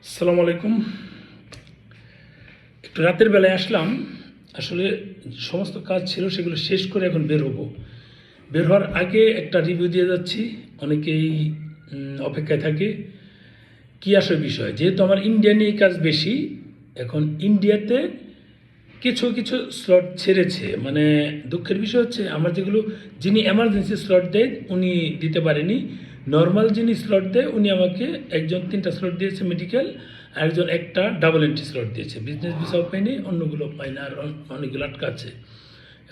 আসসালামু আলাইকুম। একটু রাতের বেলায় আসলাম। আসলে সমস্ত কাজ ছিল, সেগুলো শেষ করে এখন বের হব। বের হওয়ার আগে একটা রিভিউ দিয়ে যাচ্ছি। অনেকেই অপেক্ষায় থাকে। কী আসলে বিষয়, যেহেতু আমার ইন্ডিয়া নিয়ে কাজ বেশি, এখন ইন্ডিয়াতে কিছু কিছু স্লট ছেড়েছে। মানে দুঃখের বিষয় হচ্ছে, আমার যেগুলো যিনি এমার্জেন্সি স্লট দেয় উনি দিতে পারেনি। নর্মাল যিনি স্লট দেয় উনি আমাকে একজন 3টা স্লট দিয়েছে মেডিকেল, আর একজন একটা ডাবল এন্ট্রি স্লট দিয়েছে। বিজনেস ভিসাও পাইনি, অন্যগুলো পাইনি, আর অনেকগুলো আটকা আছে।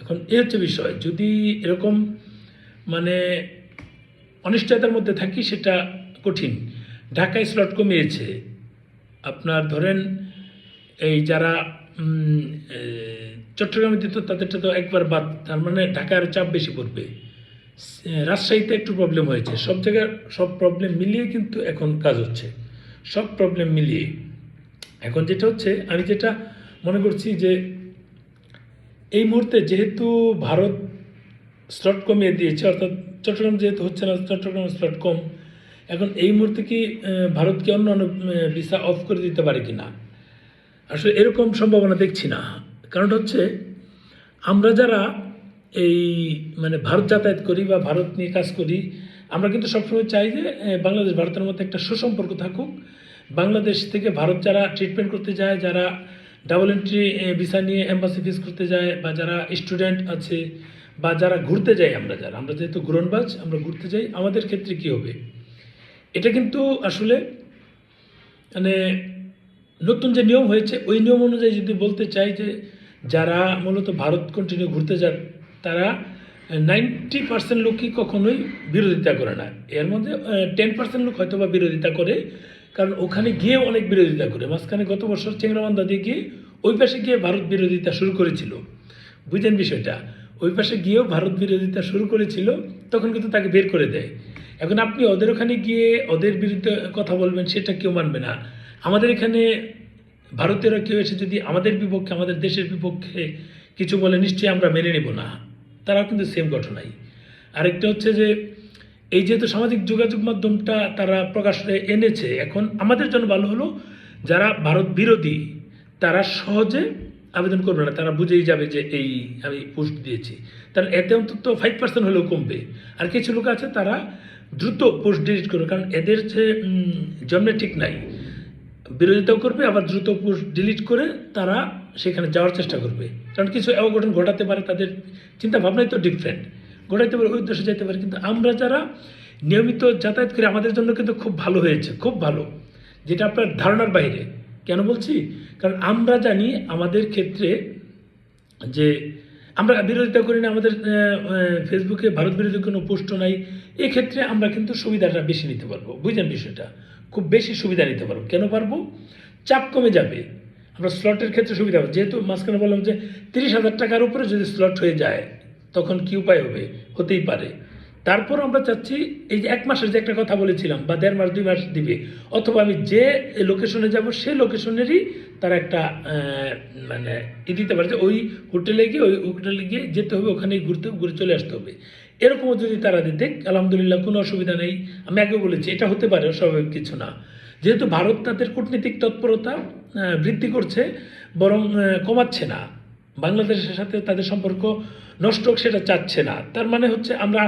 এখন এই হচ্ছে বিষয়, যদি এরকম মানে অনিশ্চয়তার মধ্যে থাকি সেটা কঠিন। ঢাকায় স্লট কমিয়েছে। আপনার ধরেন এই যারা চট্টগ্রামে দিত তাদেরটা তো একবার বাদ, তার মানে ঢাকার চাপ বেশি পড়বে। রাজশাহীতে একটু প্রবলেম হয়েছে। সব জায়গায় সব প্রবলেম মিলিয়ে কিন্তু এখন কাজ হচ্ছে, সব প্রবলেম মিলিয়ে। এখন যেটা হচ্ছে, আমি যেটা মনে করছি যে এই মুহূর্তে যেহেতু ভারত স্লট কমিয়ে দিয়েছে, অর্থাৎ চট্টগ্রাম যেহেতু হচ্ছে না, চট্টগ্রাম স্লট কম। এখন এই মুহূর্তে কি ভারতকে অন্য অন্য ভিসা অফ করে দিতে পারে কি না, আসলে এরকম সম্ভাবনা দেখছি না। কারণ হচ্ছে, আমরা যারা এই মানে ভারত যাতায়াত করি বা ভারত নিয়ে কাজ করি, আমরা কিন্তু সবসময় চাই যে বাংলাদেশ ভারতের মধ্যে একটা সুসম্পর্ক থাকুক। বাংলাদেশ থেকে ভারত যারা ট্রিটমেন্ট করতে যায়, যারা ডাবল এন্ট্রি ভিসা নিয়ে এম্বাসি ফিস করতে যায়, বা যারা স্টুডেন্ট আছে, বা যারা ঘুরতে যাই, আমরা যেহেতু ঘুরনবাজ, আমরা ঘুরতে যাই, আমাদের ক্ষেত্রে কী হবে, এটা কিন্তু আসলে মানে নতুন যে নিয়ম হয়েছে ওই নিয়ম অনুযায়ী যদি বলতে চাই যে যারা মূলত ভারত কন্টিনিউ ঘুরতে যান, তারা 90% লোকই কখনোই বিরোধিতা করে না। এর মধ্যে 10% লোক হয়তো বা বিরোধিতা করে, কারণ ওখানে গিয়ে অনেক বিরোধিতা করে। মাঝখানে গত বছর চেংরাবান্ধা দিয়ে গিয়ে ওই পাশে গিয়ে ভারত বিরোধিতা শুরু করেছিল। বুঝলেন বিষয়টা? ওই পাশে গিয়েও ভারত বিরোধিতা শুরু করেছিল, তখন কিন্তু তাকে বের করে দেয়। এখন আপনি ওদের ওখানে গিয়ে ওদের বিরুদ্ধে কথা বলবেন, সেটা কেউ মানবে না। আমাদের এখানে ভারতীয়রা কেউ এসে যদি আমাদের বিপক্ষে, আমাদের দেশের বিপক্ষে কিছু বলে, নিশ্চয়ই আমরা মেনে নেব না। তারাও কিন্তু সেম ঘটনাই। আরেকটা হচ্ছে যে এই যেহেতু সামাজিক যোগাযোগ মাধ্যমটা তারা প্রকাশ্যে এনেছে, এখন আমাদের জন্য ভালো হলো, যারা ভারত বিরোধী তারা সহজে আবেদন করবে না, তারা বুঝেই যাবে যে এই আমি পোস্ট দিয়েছি। তার এতে অন্তত 5% হলেও কমবে। আর কিছু লোক আছে তারা দ্রুত পোস্ট ডিলিট করবে, কারণ এদের যে জন্মে ঠিক নাই, বিরোধিতাও করবে, আবার দ্রুত পোস্ট ডিলিট করে তারা সেখানে যাওয়ার চেষ্টা করবে। কারণ কিছু অঘটন ঘটাতে পারে, তাদের চিন্তা ভাবনাই তো ডিফারেন্ট, ঘটাইতে পারে, ওই উদ্দেশ্যে যেতে পারে। কিন্তু আমরা যারা নিয়মিত যাতায়াত করি, আমাদের জন্য কিন্তু খুব ভালো হয়েছে, খুব ভালো, যেটা আপনার ধারণার বাইরে। কেন বলছি? কারণ আমরা জানি আমাদের ক্ষেত্রে যে আমরা বিরোধিতা করি না, আমাদের ফেসবুকে ভারত বিরোধী কোনো পোস্টও নাই। এক্ষেত্রে আমরা কিন্তু সুবিধাটা বেশি নিতে পারবো। বুঝলেন বিষয়টা? খুব বেশি সুবিধা নিতে পারবো। কেন পারবো? চাপ কমে যাবে। আমরা স্লটের ক্ষেত্রে সুবিধা হবে, যেহেতু মাঝখানে বললাম যে 30,000 টাকার উপরে যদি স্লট হয়ে যায়, তখন কী উপায় হবে? হতেই পারে। তারপর আমরা চাচ্ছি এই যে 1 মাসের যে একটা কথা বলেছিলাম, বা 1.5 মাস 2 মাস দিবে, অথবা আমি যে লোকেশনে যাব সেই লোকেশনেরই তারা একটা মানে দিতে পারে যে ওই হোটেলে গিয়ে যেতে হবে, ওখানেই ঘুরে চলে আসতে হবে। এরকমও যদি তারা দেখ, আলহামদুলিল্লাহ, কোনো অসুবিধা নেই। আমি আগেও বলেছি এটা হতে পারে, অস্বাভাবিক কিছু না। যেহেতু ভারত তাদের কূটনীতিক তৎপরতা বৃদ্ধি করছে, বরং কমাচ্ছে না। বাংলাদেশের সাথে তাদের সম্পর্ক নষ্ট হোক সেটা চাচ্ছে না। তার মানে হচ্ছে আমরা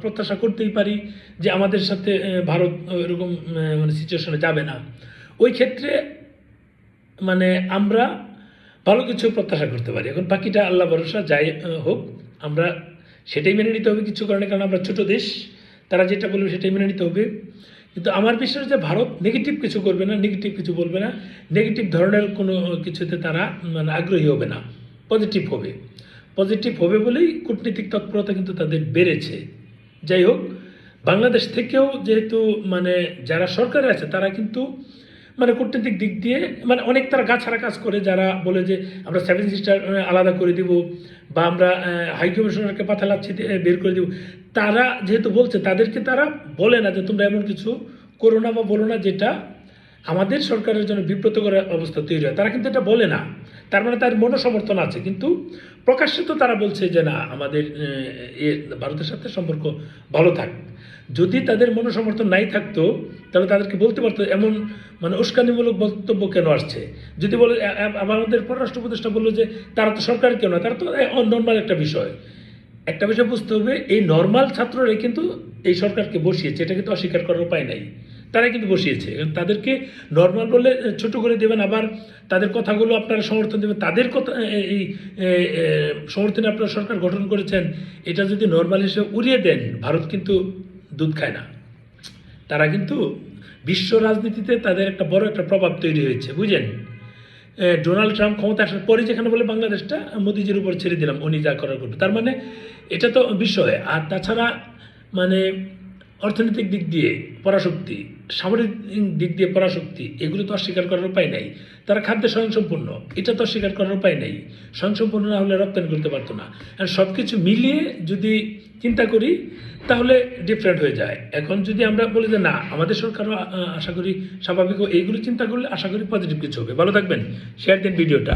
প্রত্যাশা করতেই পারি যে আমাদের সাথে ভারত এরকম মানে সিচুয়েশনে যাবে না। ওই ক্ষেত্রে মানে আমরা ভালো কিছু প্রত্যাশা করতে পারি। এখন বাকিটা আল্লাহ ভরসা, যাই হোক, আমরা সেটাই মেনে নিতে হবে কিছু কারণে, কারণ আমরা ছোট দেশ, তারা যেটা বলবে সেটাই মেনে নিতে হবে। কিন্তু আমার বিশ্বাস যে ভারত নেগেটিভ কিছু করবে না, নেগেটিভ কিছু বলবে না, নেগেটিভ ধরনের কোনো কিছুতে তারা মানে আগ্রহী হবে না, পজিটিভ হবে। পজিটিভ হবে বলেই কূটনীতিক তৎপরতা কিন্তু তাদের বেড়েছে। যাই হোক, বাংলাদেশ থেকেও যেহেতু মানে যারা সরকারে আছে তারা কিন্তু মানে কূটনৈতিক দিক দিয়ে মানে অনেক তারা গা ছাড়া কাজ করে, যারা বলে যে আমরা 7 সিস্টার আলাদা করে দিব, বা আমরা হাই কমিশনারকে পাঠালাচ্ছি বের করে দিব। তারা যেহেতু বলছে, তাদেরকে তারা বলে না যে তোমরা এমন কিছু করো না বা বলো না যেটা আমাদের সরকারের জন্য বিব্রতকর অবস্থা তৈরি হয়। তারা কিন্তু এটা বলে না, তার মানে তার মনোসমর্থন আছে, কিন্তু প্রকাশ্যে তো তারা বলছে যে না আমাদের ভারতের সাথে সম্পর্ক ভালো থাক। যদি তাদের মনোসমর্থন নাই থাকতো তাহলে তাদেরকে বলতে পারতো এমন মানে উস্কানিমূলক বক্তব্য কেন আসছে। যদি বলে আমাদের পররাষ্ট্র উপদেষ্টা বললো যে তারা তো সরকার কেন, তারা তো নর্মাল একটা বিষয়। একটা বিষয় বুঝতে হবে, এই নর্মাল ছাত্ররাই কিন্তু এই সরকারকে বসিয়েছে, এটা কিন্তু অস্বীকার করার উপায় নাই। তারাই কিন্তু বসিয়েছে, তাদেরকে নর্মাল বলে ছোট করে দেবেন, আবার তাদের কথাগুলো আপনারা সমর্থন দেবেন, তাদের কথা এই সমর্থনে আপনারা সরকার গঠন করেছেন, এটা যদি নর্মাল হিসেবে উড়িয়ে দেন, ভারত কিন্তু দুধ খায় না। তারা কিন্তু বিশ্ব রাজনীতিতে তাদের একটা বড় একটা প্রভাব তৈরি হয়েছে, বুঝলেন। ডোনাল্ড ট্রাম্প ক্ষমতা আসার পরে যেখানে বলে বাংলাদেশটা মোদিজির উপর ছেড়ে দিলাম, উনি যা করার করবে, তার মানে এটা তো বিষয়। আর তাছাড়া মানে অর্থনৈতিক দিক দিয়ে পরাশক্তি, সামরিক দিক দিয়ে পরাশক্তি, এগুলো তো অস্বীকার করার উপায় নাই। তারা খাদ্যে স্বয়ংসম্পূর্ণ, এটা তো অস্বীকার করার উপায় নেই। স্বয়ংসম্পূর্ণ না হলে রপ্তানি করতে পারতো না। আর সব কিছু মিলিয়ে যদি চিন্তা করি তাহলে ডিফারেন্ট হয়ে যায়। এখন যদি আমরা বলি যে না আমাদের সরকারও আশা করি স্বাভাবিক, এইগুলো চিন্তা করলে আশা করি পজিটিভ কিছু হবে। ভালো থাকবেন, শেয়ার দিন ভিডিওটা।